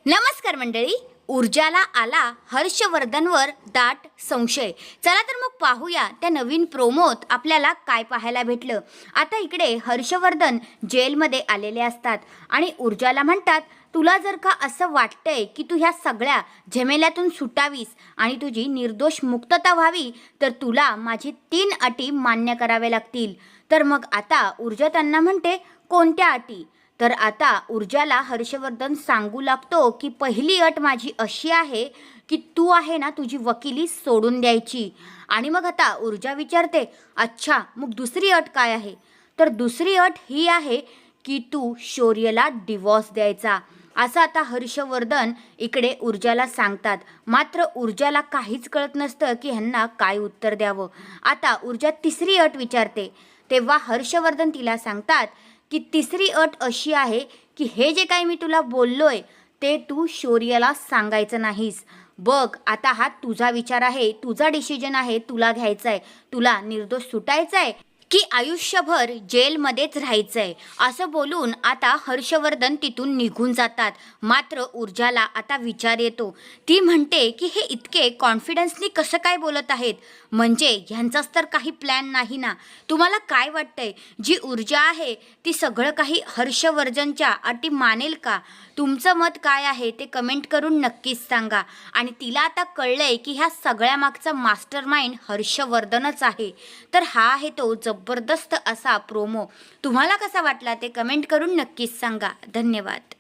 नमस्कार मंडळी. ऊर्जाला आला हर्षवर्धनवर दाट संशय. चला तर मग पाहूया त्या नवीन प्रोमोत आपल्याला काय पाहायला भेटलं. आता इकडे हर्षवर्धन जेलमध्ये आलेले असतात आणि ऊर्जाला म्हणतात, तुला जर का असं वाटतंय की तू ह्या सगळ्या झमेल्यातून सुटावीस आणि तुझी निर्दोष मुक्तता व्हावी तर तुला माझी 3 अटी मान्य कराव्या लागतील. तर मग आता ऊर्जा त्यांना म्हणते, कोणत्या अटी? तर आता ऊर्जाला हर्षवर्धन सांगू लागतो की पहिली अट माझी अशी आहे की तू आहे ना तुझी वकिली सोडून द्यायची. आणि मग आता ऊर्जा विचारते, अच्छा मग दुसरी अट काय आहे? तर दुसरी अट ही आहे की तू शौर्यला डिवॉर्स द्यायचा. असं आता हर्षवर्धन इकडे ऊर्जाला सांगतात. मात्र ऊर्जाला काहीच कळत नसतं की ह्यांना काय उत्तर द्यावं. आता ऊर्जा तिसरी अट विचारते. तेव्हा हर्षवर्धन तिला सांगतात की तिसरी अट अशी आहे की हे जे काही मी तुला बोललोय ते तू शौर्यला सांगायचं नाहीस. बघ आता हा तुझा विचार आहे, तुझा डिसिजन आहे, तुला घ्यायचा आहे. तुला निर्दोष सुटायचं आहे की आयुष्यभर जेलमध्येच राहायचं आहे. असं बोलून आता हर्षवर्धन तिथून निघून जातात. मात्र ऊर्जाला आता विचार येतो. ती म्हणते की हे इतके कॉन्फिडन्सनी कसं काय बोलत आहेत? म्हणजे ह्यांचाच तर काही प्लॅन नाही ना. तुम्हाला काय वाटतंय, जी ऊर्जा आहे ती सगळं काही हर्षवर्धनच्या अटी मानेल का? तुमचं मत काय आहे ते कमेंट करून नक्कीच सांगा. आणि तिला आता कळलंय की ह्या सगळ्या मागचा मास्टर माइंड हर्षवर्धनच आहे. तर हा आहे तो जबरदस्त असा प्रोमो. तुम्हाला कसा वाटला ते कमेंट करून नक्कीच सांगा. धन्यवाद.